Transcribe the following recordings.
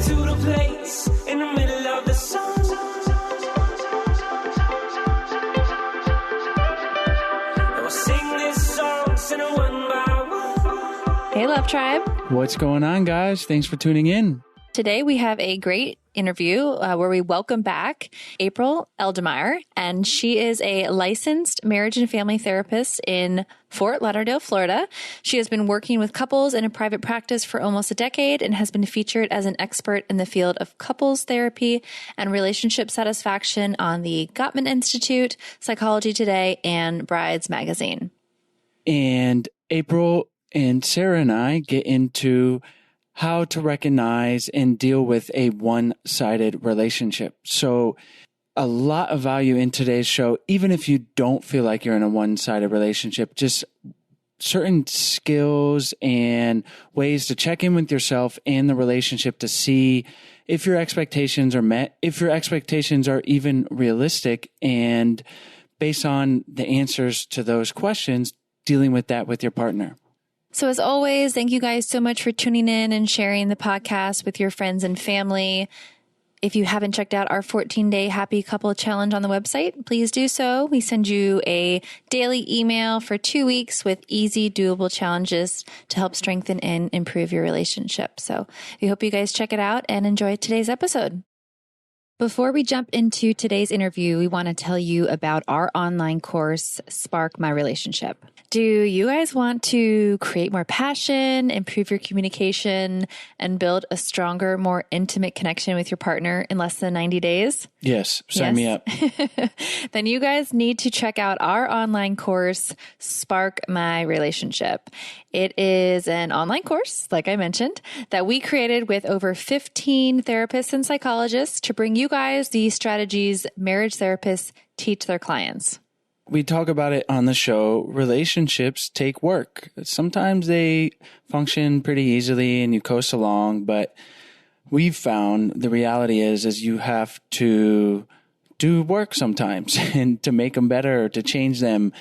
to the place in the middle of the sun. And we'll sing this song, sing it one by one. Hey, Love Tribe. What's going on, guys? Thanks for tuning in. Today we have a great interview where we welcome back April Eldemire, and she is a licensed marriage and family therapist in Fort Lauderdale, Florida. She has been working with couples in a private practice for almost a decade and has been featured as an expert in the field of couples therapy and relationship satisfaction on the Gottman Institute, Psychology Today, and Brides Magazine. And April and Sarah and I get into how to recognize and deal with a one-sided relationship. So a lot of value in today's show, even if you don't feel like you're in a one-sided relationship, just certain skills and ways to check in with yourself and the relationship to see if your expectations are met, if your expectations are even realistic, and based on the answers to those questions, dealing with that with your partner. So as always, thank you guys so much for tuning in and sharing the podcast with your friends and family. If you haven't checked out our 14-day Happy Couple Challenge on the website, please do so. We send you a daily email for 2 weeks with easy, doable challenges to help strengthen and improve your relationship. So we hope you guys check it out and enjoy today's episode. Before we jump into today's interview, we want to tell you about our online course, Spark My Relationship. Do you guys want to create more passion, improve your communication, and build a stronger, more intimate connection with your partner in less than 90 days? Yes, sign me up. Then you guys need to check out our online course, Spark My Relationship. It is an online course, like I mentioned, that we created with over 15 therapists and psychologists to bring you guys the strategies marriage therapists teach their clients. We talk about it on the show. Relationships take work. Sometimes they function pretty easily and you coast along, but we've found the reality is you have to do work sometimes and to make them better, to change them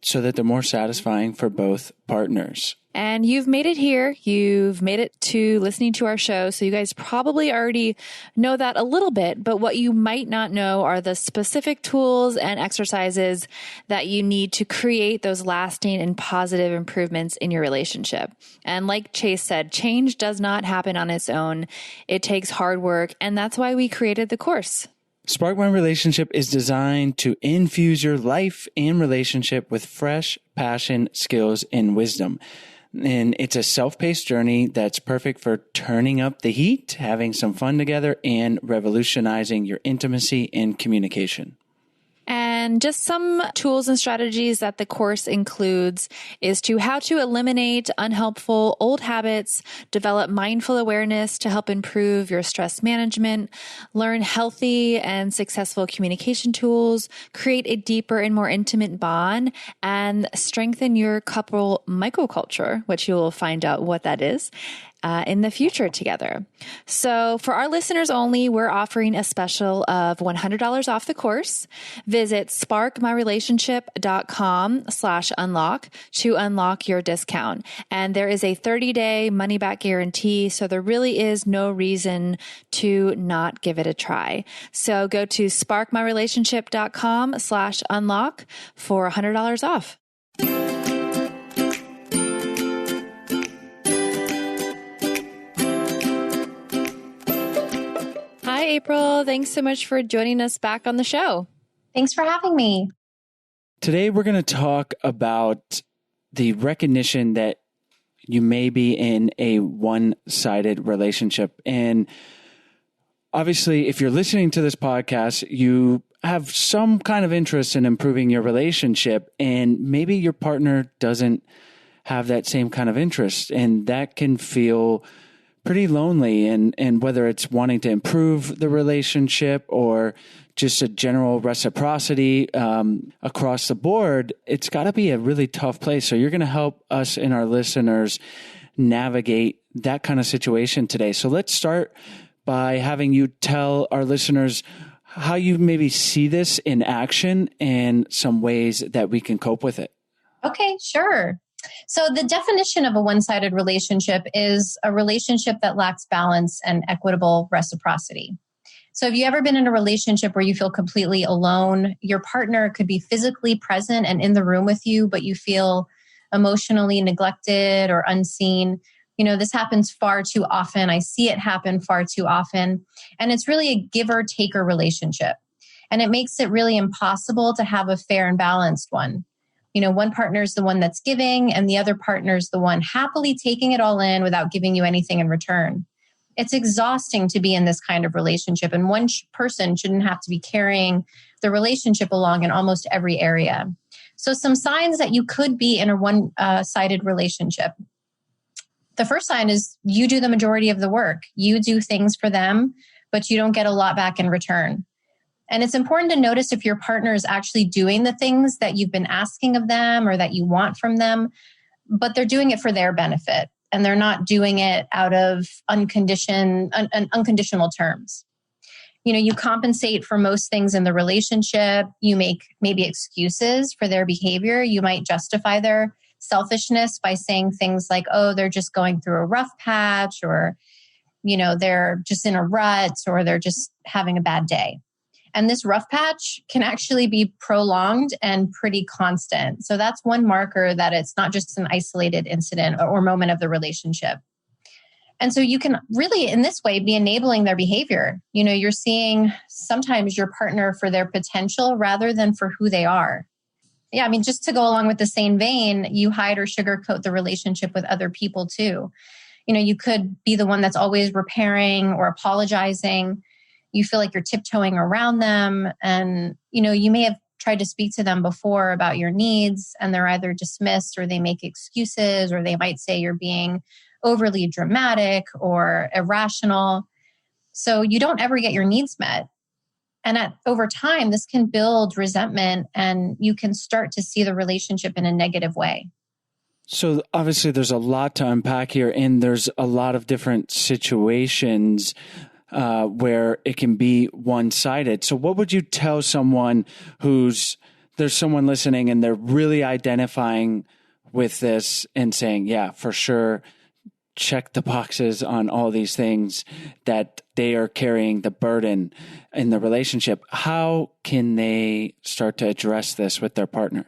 so that they're more satisfying for both partners. And you've made it here. You've made it to listening to our show. So you guys probably already know that a little bit, but what you might not know are the specific tools and exercises that you need to create those lasting and positive improvements in your relationship. And like Chase said, change does not happen on its own. It takes hard work. And that's why we created the course. Spark My Relationship is designed to infuse your life and relationship with fresh passion, skills, and wisdom. And it's a self-paced journey that's perfect for turning up the heat, having some fun together, and revolutionizing your intimacy and communication. And just some tools and strategies that the course includes is how to eliminate unhelpful old habits, develop mindful awareness to help improve your stress management, learn healthy and successful communication tools, create a deeper and more intimate bond, and strengthen your couple microculture, which you will find out what that is. In the future together. So for our listeners only, we're offering a special of $100 off the course. Visit sparkmyrelationship.com/unlock to unlock your discount. And there is a 30-day money-back guarantee. So there really is no reason to not give it a try. So go to sparkmyrelationship.com/unlock for $100 off. Hi, April. Thanks so much for joining us back on the show. Thanks for having me. Today, we're going to talk about the recognition that you may be in a one-sided relationship. And obviously, if you're listening to this podcast, you have some kind of interest in improving your relationship, and maybe your partner doesn't have that same kind of interest, and that can feel pretty lonely. And whether it's wanting to improve the relationship or just a general reciprocity across the board, it's got to be a really tough place. So you're going to help us and our listeners navigate that kind of situation today. So let's start by having you tell our listeners how you maybe see this in action and some ways that we can cope with it. Okay, sure. So the definition of a one-sided relationship is a relationship that lacks balance and equitable reciprocity. So have you ever been in a relationship where you feel completely alone? Your partner could be physically present and in the room with you, but you feel emotionally neglected or unseen. This happens far too often. I see it happen far too often. And it's really a giver-taker relationship. And it makes it really impossible to have a fair and balanced one. One partner is the one that's giving and the other partner is the one happily taking it all in without giving you anything in return. It's exhausting to be in this kind of relationship, and one person shouldn't have to be carrying the relationship along in almost every area. So some signs that you could be in a one-sided relationship. The first sign is you do the majority of the work. You do things for them, but you don't get a lot back in return. And it's important to notice if your partner is actually doing the things that you've been asking of them or that you want from them, but they're doing it for their benefit. And they're not doing it out of unconditional terms. You compensate for most things in the relationship. You make maybe excuses for their behavior. You might justify their selfishness by saying things like, oh, they're just going through a rough patch, or, they're just in a rut, or they're just having a bad day. And this rough patch can actually be prolonged and pretty constant. So that's one marker that it's not just an isolated incident or moment of the relationship. And so you can really, in this way, be enabling their behavior. You're seeing sometimes your partner for their potential rather than for who they are. Yeah, just to go along with the same vein, you hide or sugarcoat the relationship with other people too. You could be the one that's always repairing or apologizing. You feel like you're tiptoeing around them, and you may have tried to speak to them before about your needs, and they're either dismissed or they make excuses, or they might say you're being overly dramatic or irrational. So you don't ever get your needs met. And over time, this can build resentment, and you can start to see the relationship in a negative way. So obviously there's a lot to unpack here, and there's a lot of different situations where it can be one-sided. So what would you tell someone there's someone listening and they're really identifying with this and saying, yeah, for sure, check the boxes on all these things, that they are carrying the burden in the relationship? How can they start to address this with their partner?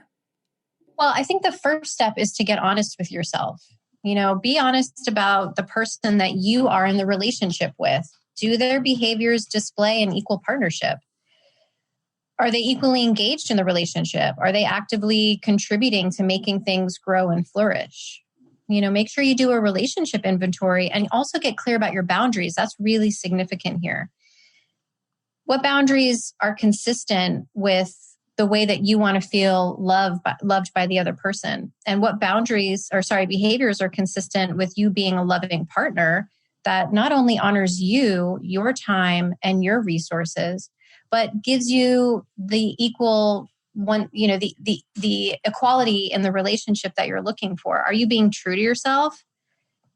Well, I think the first step is to get honest with yourself. Be honest about the person that you are in the relationship with. Do their behaviors display an equal partnership? Are they equally engaged in the relationship? Are they actively contributing to making things grow and flourish? Make sure you do a relationship inventory and also get clear about your boundaries. That's really significant here. What boundaries are consistent with the way that you want to feel loved by the other person? And what behaviors are consistent with you being a loving partner that not only honors you, your time, and your resources, but gives you the equal one, the equality in the relationship that you're looking for? Are you being true to yourself,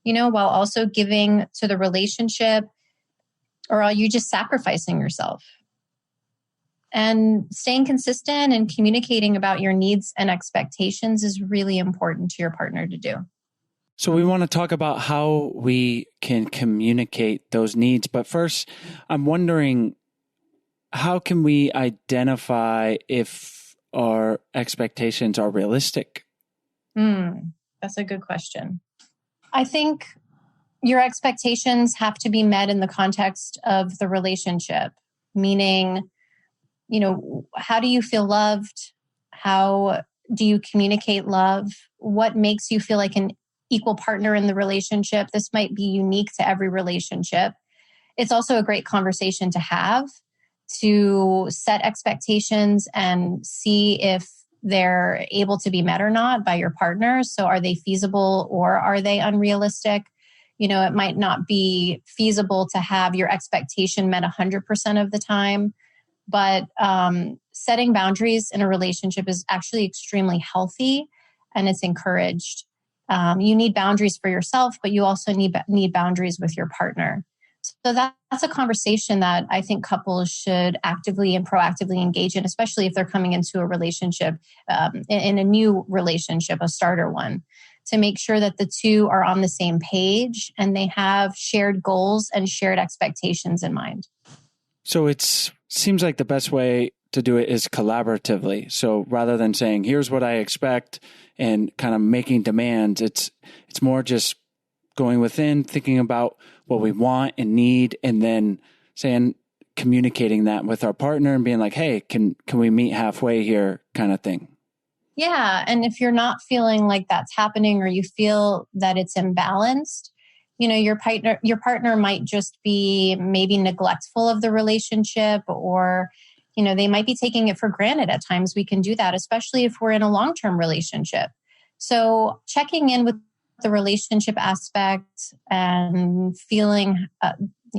while also giving to the relationship, or are you just sacrificing yourself? And staying consistent and communicating about your needs and expectations is really important to your partner to do. So we want to talk about how we can communicate those needs. But first, I'm wondering, how can we identify if our expectations are realistic? That's a good question. I think your expectations have to be met in the context of the relationship, meaning, how do you feel loved? How do you communicate love? What makes you feel like an equal partner in the relationship? This might be unique to every relationship. It's also a great conversation to have, to set expectations and see if they're able to be met or not by your partner. So are they feasible or are they unrealistic? It might not be feasible to have your expectation met 100% of the time, but setting boundaries in a relationship is actually extremely healthy, and it's encouraged. You need boundaries for yourself, but you also need boundaries with your partner. So that's a conversation that I think couples should actively and proactively engage in, especially if they're coming into a relationship, in a new relationship, a starter one, to make sure that the two are on the same page and they have shared goals and shared expectations in mind. So it seems like the best way to do it is collaboratively. So rather than saying, here's what I expect and kind of making demands, it's more just going within, thinking about what we want and need, and then communicating that with our partner and being like, hey, can we meet halfway here, kind of thing. Yeah. And if you're not feeling like that's happening, or you feel that it's imbalanced, your partner might just be maybe neglectful of the relationship, or, they might be taking it for granted. At times we can do that, especially if we're in a long-term relationship. So checking in with the relationship aspect and feeling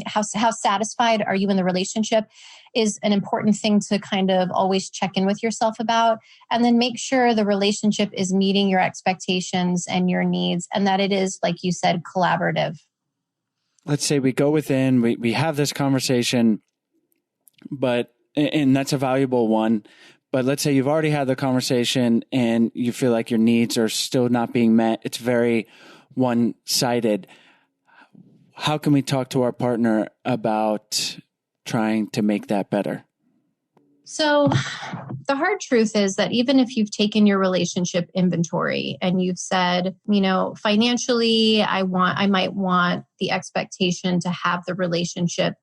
how satisfied are you in the relationship is an important thing to kind of always check in with yourself about, and then make sure the relationship is meeting your expectations and your needs, and that it is, like you said, collaborative. Let's say we go within, we have this conversation, and that's a valuable one. But let's say you've already had the conversation and you feel like your needs are still not being met. It's very one-sided. How can we talk to our partner about trying to make that better? So the hard truth is that even if you've taken your relationship inventory and you've said, financially, I might want the expectation to have the relationship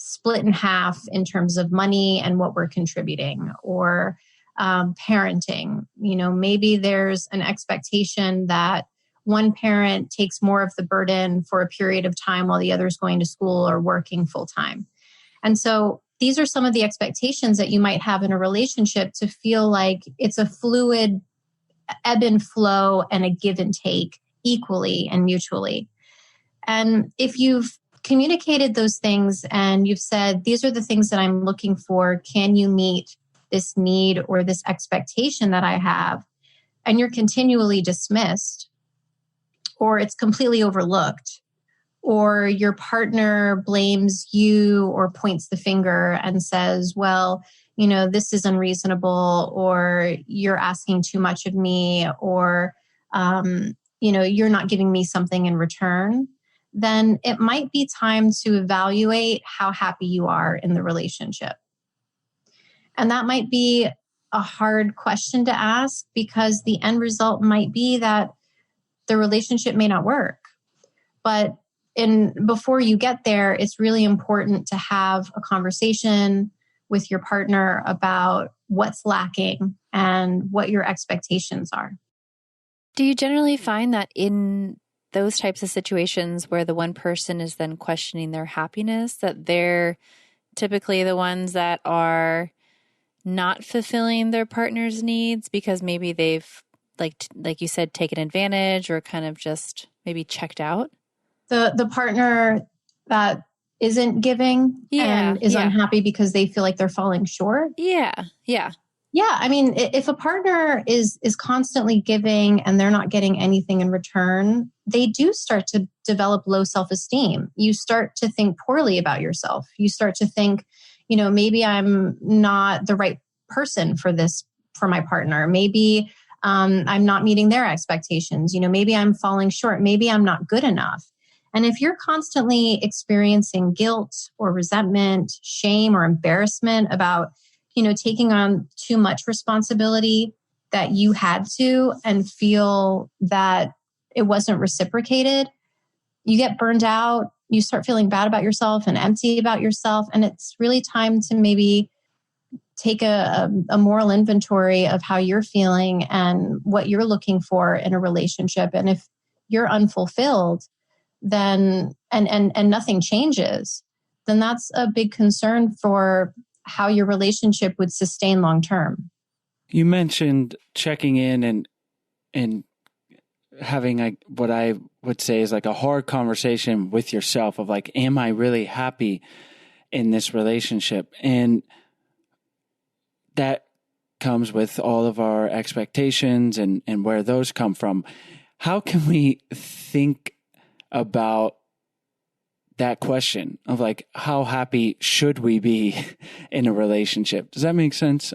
split in half in terms of money and what we're contributing, or parenting. Maybe there's an expectation that one parent takes more of the burden for a period of time while the other is going to school or working full time. And so these are some of the expectations that you might have in a relationship, to feel like it's a fluid ebb and flow and a give and take equally and mutually. And if you've communicated those things and you've said, these are the things that I'm looking for, can you meet this need or this expectation that I have? And you're continually dismissed, or it's completely overlooked, or your partner blames you or points the finger and says, well, this is unreasonable, or you're asking too much of me, or, you're not giving me something in return, then it might be time to evaluate how happy you are in the relationship. And that might be a hard question to ask, because the end result might be that the relationship may not work. But before you get there, it's really important to have a conversation with your partner about what's lacking and what your expectations are. Do you generally find that in those types of situations where the one person is then questioning their happiness, that they're typically the ones that are not fulfilling their partner's needs because maybe they've, like you said, taken advantage or kind of just maybe checked out? The partner that isn't giving and is unhappy because they feel like they're falling short. Yeah. I mean, if a partner is constantly giving and they're not getting anything in return, they do start to develop low self-esteem. You start to think poorly about yourself. You start to think, maybe I'm not the right person for my partner. Maybe I'm not meeting their expectations. Maybe I'm falling short. Maybe I'm not good enough. And if you're constantly experiencing guilt or resentment, shame or embarrassment about, taking on too much responsibility that you had to, and feel that it wasn't reciprocated, you get burned out, you start feeling bad about yourself and empty about yourself. And it's really time to maybe take a moral inventory of how you're feeling and what you're looking for in a relationship. And if you're unfulfilled, then and nothing changes, then that's a big concern for how your relationship would sustain long term. You mentioned checking in and having what I would say is like a hard conversation with yourself of like, am I really happy in this relationship? And that comes with all of our expectations and where those come from. How can we think about that question of like, how happy should we be in a relationship? Does that make sense?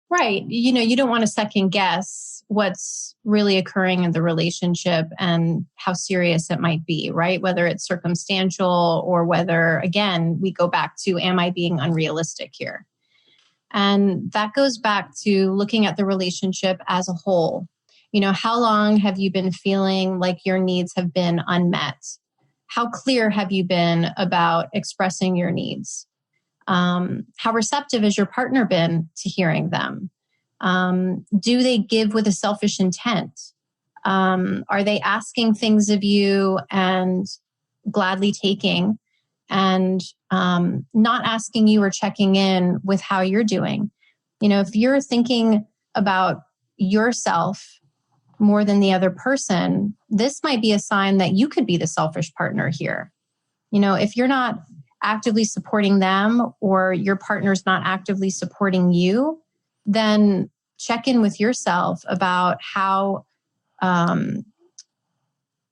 Right. You don't want to second guess what's really occurring in the relationship and how serious it might be, right? Whether it's circumstantial or whether, again, we go back to, am I being unrealistic here? And that goes back to looking at the relationship as a whole. How long have you been feeling like your needs have been unmet? How clear have you been about expressing your needs? How receptive has your partner been to hearing them? Do they give with a selfish intent? Are they asking things of you and gladly taking and not asking you or checking in with how you're doing? If you're thinking about yourself more than the other person, this might be a sign that you could be the selfish partner here. If you're not actively supporting them or your partner's not actively supporting you, then check in with yourself about how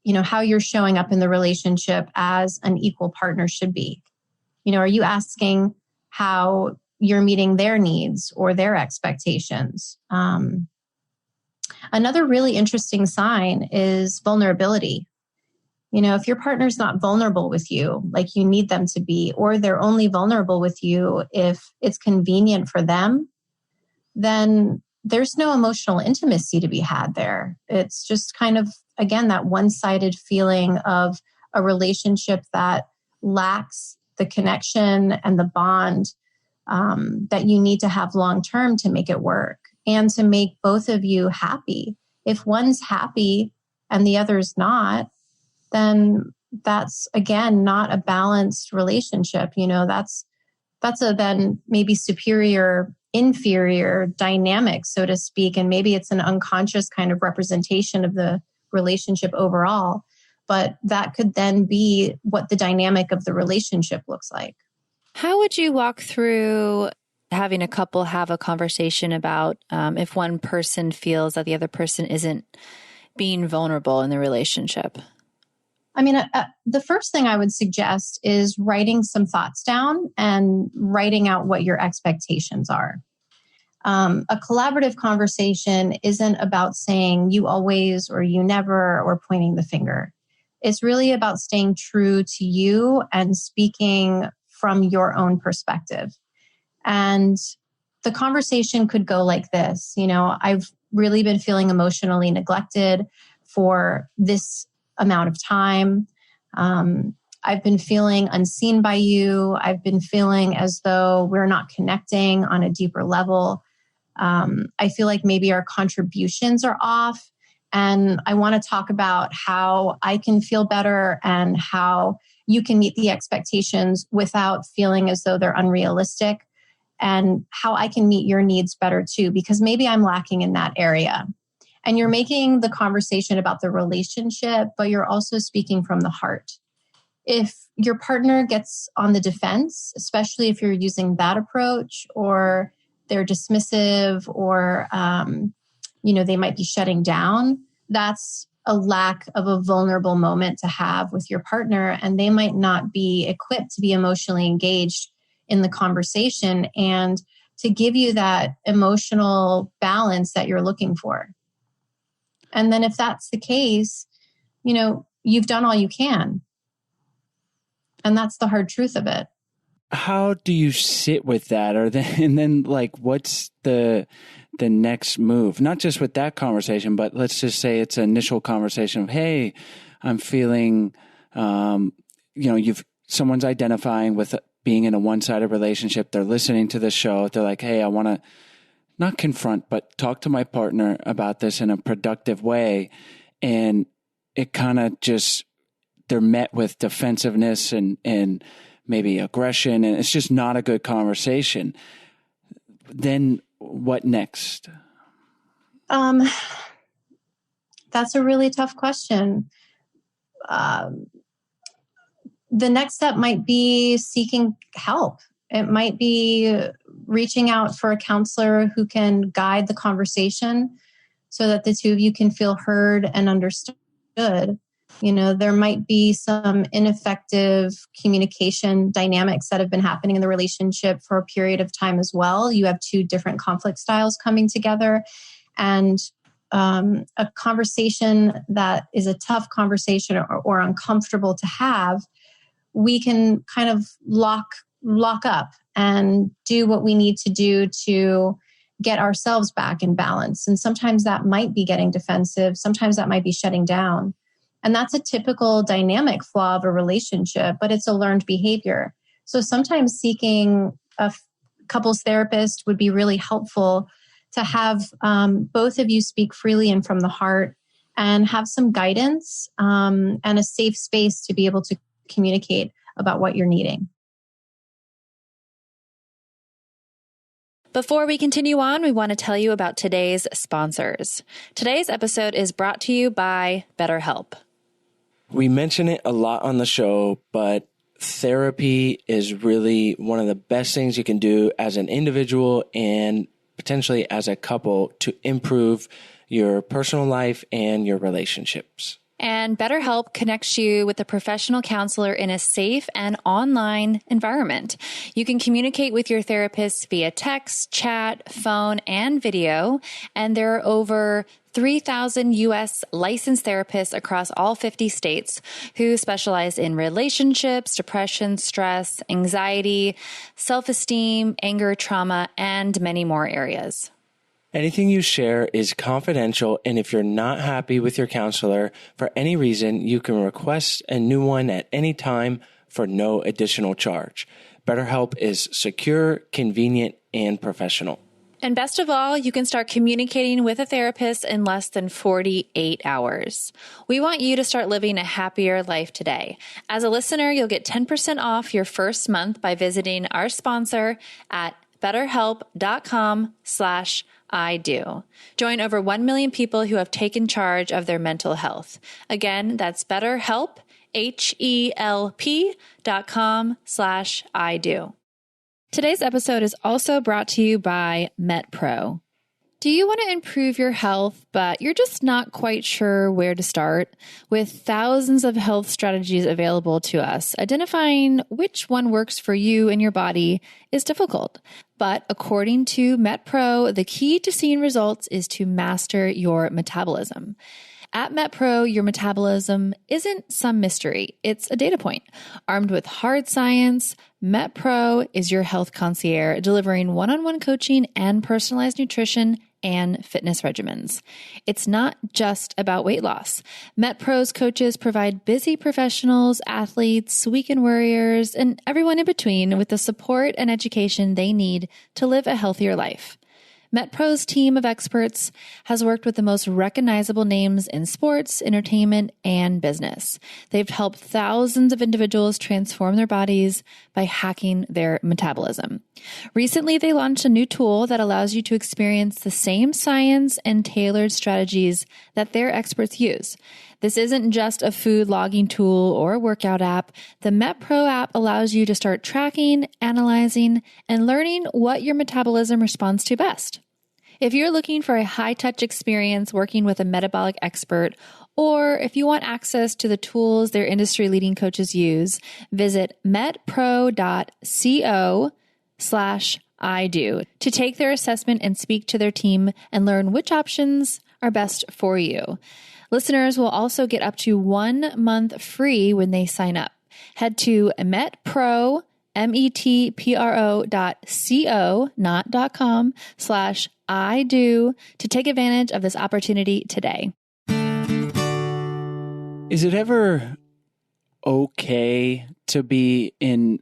you're showing up in the relationship as an equal partner should be. Are you asking how you're meeting their needs or their expectations? Another really interesting sign is vulnerability. If your partner's not vulnerable with you like you need them to be, or they're only vulnerable with you if it's convenient for them, then there's no emotional intimacy to be had there. It's just kind of, again, that one-sided feeling of a relationship that lacks the connection and the bond that you need to have long-term to make it work and to make both of you happy. If one's happy and the other's not, then that's, again, not a balanced relationship. That's a then maybe superior, inferior dynamic, so to speak. And maybe it's an unconscious kind of representation of the relationship overall. But that could then be what the dynamic of the relationship looks like. How would you walk through having a couple have a conversation about if one person feels that the other person isn't being vulnerable in the relationship? The first thing I would suggest is writing some thoughts down and writing out what your expectations are. A collaborative conversation isn't about saying you always or you never or pointing the finger. It's really about staying true to you and speaking from your own perspective. And the conversation could go like this. I've really been feeling emotionally neglected for this amount of time. I've been feeling unseen by you. I've been feeling as though we're not connecting on a deeper level. I feel like maybe our contributions are off. And I want to talk about how I can feel better and how you can meet the expectations without feeling as though they're unrealistic, and how I can meet your needs better too, because maybe I'm lacking in that area. And you're making the conversation about the relationship, but you're also speaking from the heart. If your partner gets on the defense, especially if you're using that approach, or they're dismissive, or they might be shutting down, that's a lack of a vulnerable moment to have with your partner, and they might not be equipped to be emotionally engaged in the conversation and to give you that emotional balance that you're looking for. And then if that's the case, you've done all you can. And that's the hard truth of it. How do you sit with that? And then what's the next move? Not just with that conversation, but let's just say it's an initial conversation of, hey, I'm feeling, someone's identifying with being in a one-sided relationship. They're listening to the show. They're like, hey, I want to not confront, but talk to my partner about this in a productive way. And it kind of just, they're met with defensiveness and maybe aggression, and it's just not a good conversation. Then what next? That's a really tough question. The next step might be seeking help. It might be reaching out for a counselor who can guide the conversation so that the two of you can feel heard and understood. There might be some ineffective communication dynamics that have been happening in the relationship for a period of time as well. You have two different conflict styles coming together, and a conversation that is a tough conversation or uncomfortable to have, we can kind of lock up and do what we need to do to get ourselves back in balance. And sometimes that might be getting defensive. Sometimes that might be shutting down. And that's a typical dynamic flaw of a relationship, but it's a learned behavior. So sometimes seeking a couples therapist would be really helpful to have both of you speak freely and from the heart and have some guidance and a safe space to be able to communicate about what you're needing. Before we continue on, we want to tell you about today's sponsors. Today's episode is brought to you by BetterHelp. We mention it a lot on the show, but therapy is really one of the best things you can do as an individual and potentially as a couple to improve your personal life and your relationships. And BetterHelp connects you with a professional counselor in a safe and online environment. You can communicate with your therapist via text, chat, phone, and video. And there are over 3,000 U.S. licensed therapists across all 50 states who specialize in relationships, depression, stress, anxiety, self-esteem, anger, trauma, and many more areas. Anything you share is confidential, and if you're not happy with your counselor for any reason, you can request a new one at any time for no additional charge. BetterHelp is secure, convenient, and professional. And best of all, you can start communicating with a therapist in less than 48 hours. We want you to start living a happier life today. As a listener, you'll get 10% off your first month by visiting our sponsor at betterhelp.com/IDO. Join over 1 million people who have taken charge of their mental health. Again, that's BetterHelp, HELP.com/IDO. Today's episode is also brought to you by MetPro. Do you want to improve your health, but you're just not quite sure where to start? With thousands of health strategies available to us, identifying which one works for you and your body is difficult. But according to MetPro, the key to seeing results is to master your metabolism. At MetPro, your metabolism isn't some mystery. It's a data point. Armed with hard science, MetPro is your health concierge, delivering one-on-one coaching and personalized nutrition and fitness regimens. It's not just about weight loss. MetPro's coaches provide busy professionals, athletes, weekend warriors, and everyone in between with the support and education they need to live a healthier life. MetPro's team of experts has worked with the most recognizable names in sports, entertainment, and business. They've helped thousands of individuals transform their bodies by hacking their metabolism. Recently, they launched a new tool that allows you to experience the same science and tailored strategies that their experts use. This isn't just a food logging tool or a workout app. The MetPro app allows you to start tracking, analyzing, and learning what your metabolism responds to best. If you're looking for a high-touch experience working with a metabolic expert, or if you want access to the tools their industry-leading coaches use, visit metpro.co/IDO to take their assessment and speak to their team and learn which options are best for you. Listeners will also get up to 1 month free when they sign up. Head to MetPro, metpro.co, not .com/IDO to take advantage of this opportunity today. Is it ever okay to be in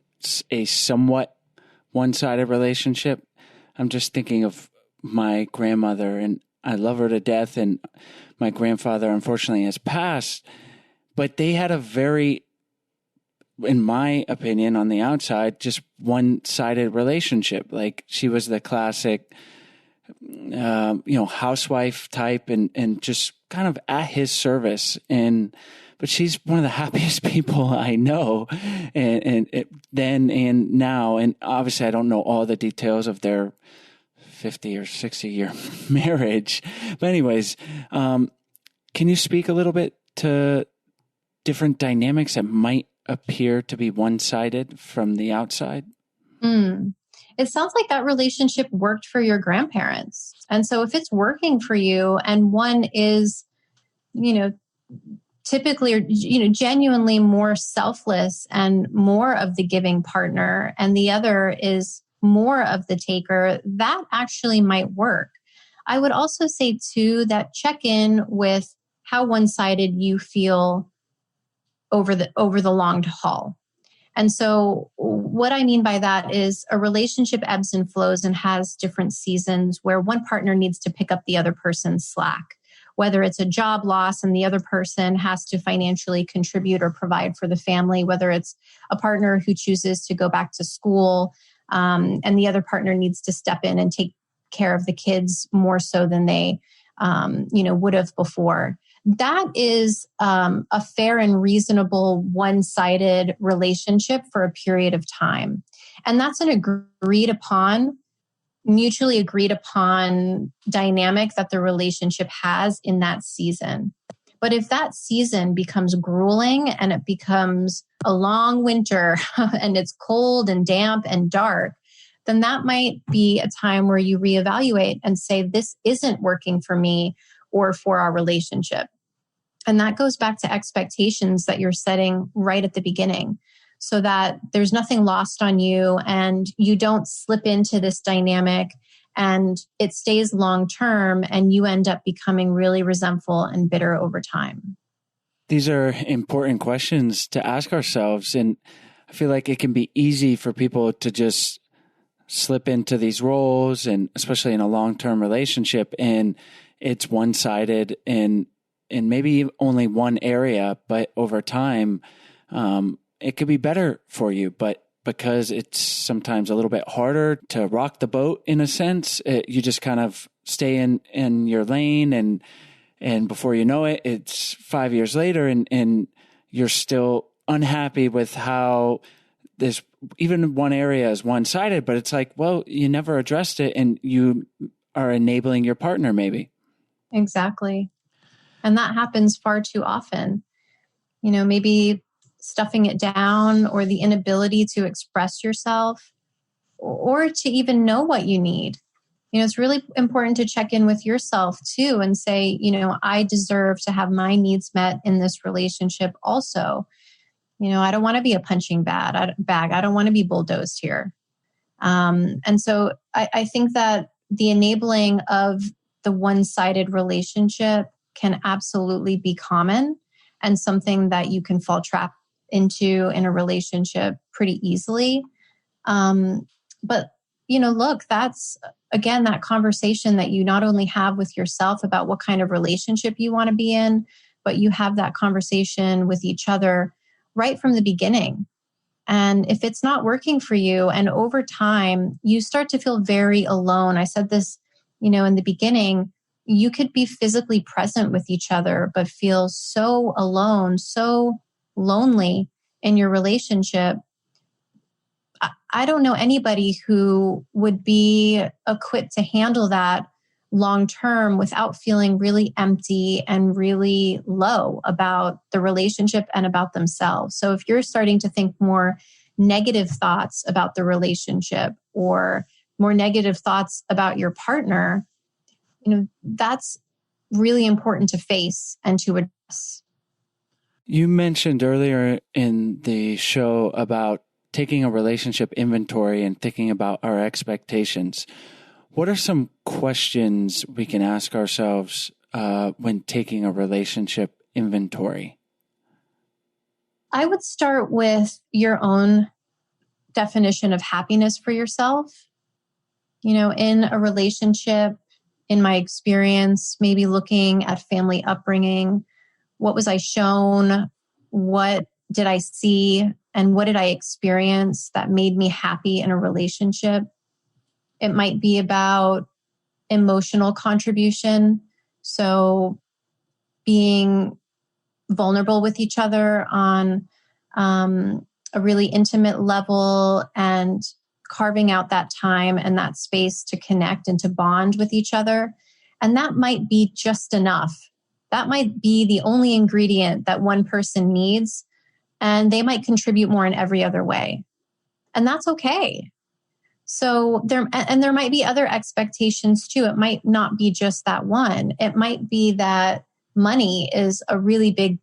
a somewhat one-sided relationship? I'm just thinking of my grandmother, and I love her to death, and my grandfather unfortunately has passed, but they had a very, in my opinion, on the outside, just one-sided relationship. Like, she was the classic, housewife type and just kind of at his service. But she's one of the happiest people I know, and then and now. And obviously, I don't know all the details of their 50 or 60 year marriage. But anyways, can you speak a little bit to different dynamics that might appear to be one-sided from the outside? It sounds like that relationship worked for your grandparents. And so if it's working for you and one is, typically, genuinely more selfless and more of the giving partner, and the other is more of the taker, that actually might work. I would also say too, that check in with how one-sided you feel over the long haul. And so what I mean by that is a relationship ebbs and flows and has different seasons where one partner needs to pick up the other person's slack, whether it's a job loss and the other person has to financially contribute or provide for the family, whether it's a partner who chooses to go back to school and the other partner needs to step in and take care of the kids more so than they would have before. That is a fair and reasonable one-sided relationship for a period of time. And that's an mutually agreed upon dynamic that the relationship has in that season. But if that season becomes grueling and it becomes a long winter and it's cold and damp and dark, then that might be a time where you reevaluate and say, this isn't working for me or for our relationship. And that goes back to expectations that you're setting right at the beginning so that there's nothing lost on you and you don't slip into this dynamic and it stays long term and you end up becoming really resentful and bitter over time. These are important questions to ask ourselves. And I feel like it can be easy for people to just slip into these roles, and especially in a long-term relationship, and it's one-sided and maybe only one area, but over time, it could be better for you. But because it's sometimes a little bit harder to rock the boat in a sense, you just kind of stay in your lane, and before you know it, it's 5 years later, and you're still unhappy with how this, even one area is one-sided, but it's like, well, you never addressed it, and you are enabling your partner maybe. Exactly. And that happens far too often. Maybe stuffing it down or the inability to express yourself or to even know what you need. It's really important to check in with yourself too and say, I deserve to have my needs met in this relationship also. I don't want to be a punching bag. I don't want to be bulldozed here. And so I think that the enabling of the one-sided relationship can absolutely be common and something that you can fall trap into in a relationship pretty easily. But, look, that's, again, that conversation that you not only have with yourself about what kind of relationship you want to be in, but you have that conversation with each other right from the beginning. And if it's not working for you and over time, you start to feel very alone. I said this, in the beginning, you could be physically present with each other, but feel so alone, so lonely in your relationship. I don't know anybody who would be equipped to handle that long term without feeling really empty and really low about the relationship and about themselves. So if you're starting to think more negative thoughts about the relationship or more negative thoughts about your partner, that's really important to face and to address. You mentioned earlier in the show about taking a relationship inventory and thinking about our expectations. What are some questions we can ask ourselves when taking a relationship inventory? I would start with your own definition of happiness for yourself. In a relationship, in my experience, maybe looking at family upbringing, what was I shown? What did I see? And what did I experience that made me happy in a relationship? It might be about emotional contribution. So being vulnerable with each other on a really intimate level and carving out that time and that space to connect and to bond with each other. And that might be just enough. That might be the only ingredient that one person needs, and they might contribute more in every other way. And that's okay. So there might be other expectations too. It might not be just that one. It might be that money is a really big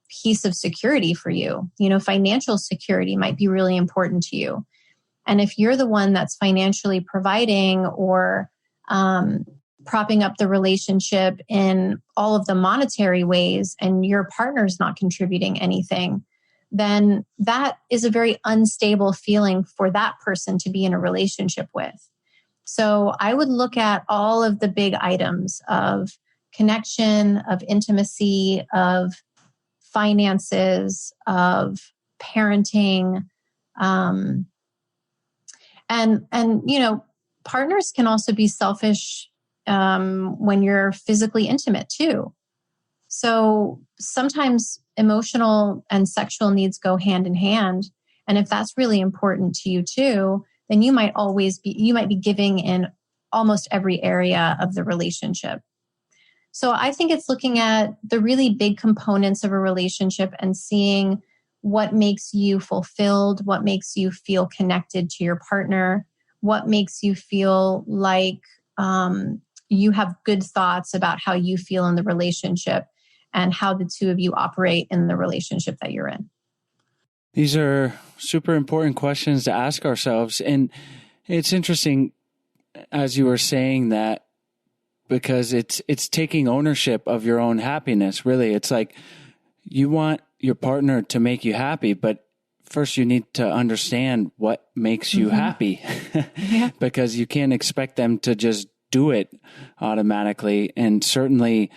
piece of security for you. Financial security might be really important to you. And if you're the one that's financially providing or propping up the relationship in all of the monetary ways and your partner's not contributing anything, then that is a very unstable feeling for that person to be in a relationship with. So I would look at all of the big items of connection, of intimacy, of finances, of parenting. And partners can also be selfish when you're physically intimate too. So sometimes emotional and sexual needs go hand in hand. And if that's really important to you too, then you might be giving in almost every area of the relationship. So I think it's looking at the really big components of a relationship and seeing what makes you fulfilled, what makes you feel connected to your partner, what makes you feel like you have good thoughts about how you feel in the relationship and how the two of you operate in the relationship that you're in. These are super important questions to ask ourselves. And it's interesting, as you were saying that, because it's taking ownership of your own happiness. Really, it's like you want your partner to make you happy, but first you need to understand what makes you happy because you can't expect them to just do it automatically. And certainly,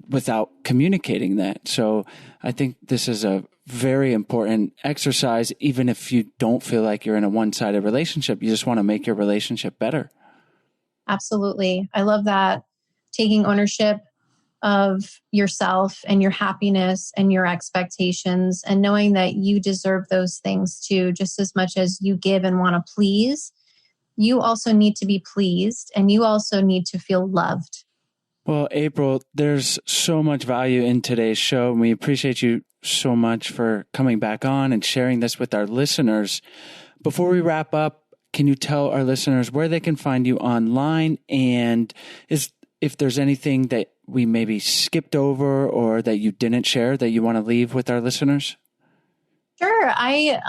without communicating that. So I think this is a very important exercise, even if you don't feel like you're in a one-sided relationship. You just want to make your relationship better. Absolutely. I love that. Taking ownership of yourself and your happiness and your expectations and knowing that you deserve those things too, just as much as you give and want to please. You also need to be pleased and you also need to feel loved. Well, April, there's so much value in today's show, and we appreciate you so much for coming back on and sharing this with our listeners. Before we wrap up, can you tell our listeners where they can find you online, and if there's anything that we maybe skipped over or that you didn't share that you want to leave with our listeners? Sure. I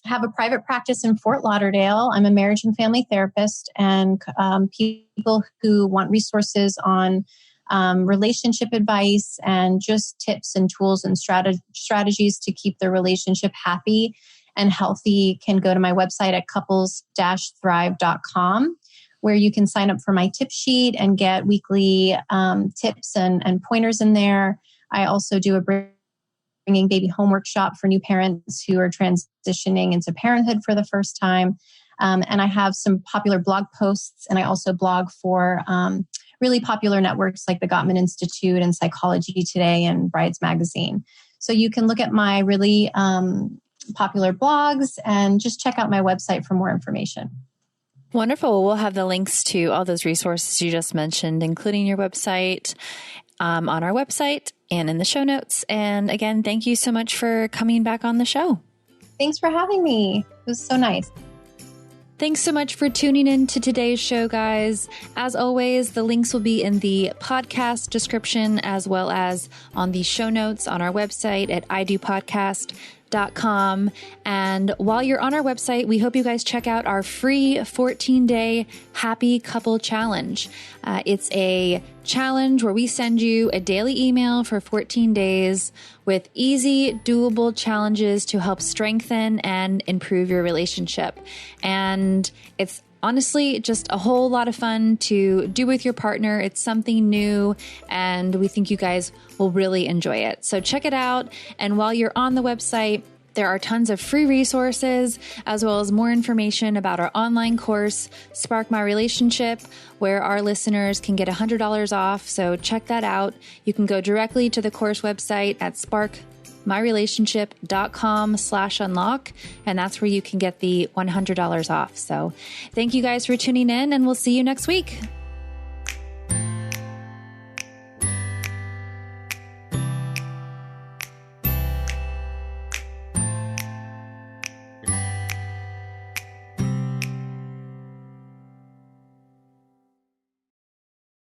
have a private practice in Fort Lauderdale. I'm a marriage and family therapist, and people who want resources on relationship advice and just tips and tools and strategies to keep their relationship happy and healthy can go to my website at couples-thrive.com, where you can sign up for my tip sheet and get weekly tips and pointers in there. I also do a Bringing Baby Home workshop for new parents who are transitioning into parenthood for the first time. And I have some popular blog posts, and I also blog for really popular networks like the Gottman Institute and Psychology Today and Brides Magazine. So you can look at my really popular blogs and just check out my website for more information. Wonderful. We'll have the links to all those resources you just mentioned, including your website, on our website and in the show notes. And again, thank you so much for coming back on the show. Thanks for having me. It was so nice. Thanks so much for tuning in to today's show, guys. As always, the links will be in the podcast description as well as on the show notes on our website at idopodcast.com. And while you're on our website, we hope you guys check out our free 14-day Happy Couple Challenge. It's a challenge where we send you a daily email for 14 days with easy, doable challenges to help strengthen and improve your relationship. And it's honestly just a whole lot of fun to do with your partner. It's something new, and we think you guys will really enjoy it. So check it out. And while you're on the website, there are tons of free resources, as well as more information about our online course, Spark My Relationship, where our listeners can get $100 off. So check that out. You can go directly to the course website at sparkmyrelationship.com/unlock, and that's where you can get the $100 off. So thank you guys for tuning in, and we'll see you next week.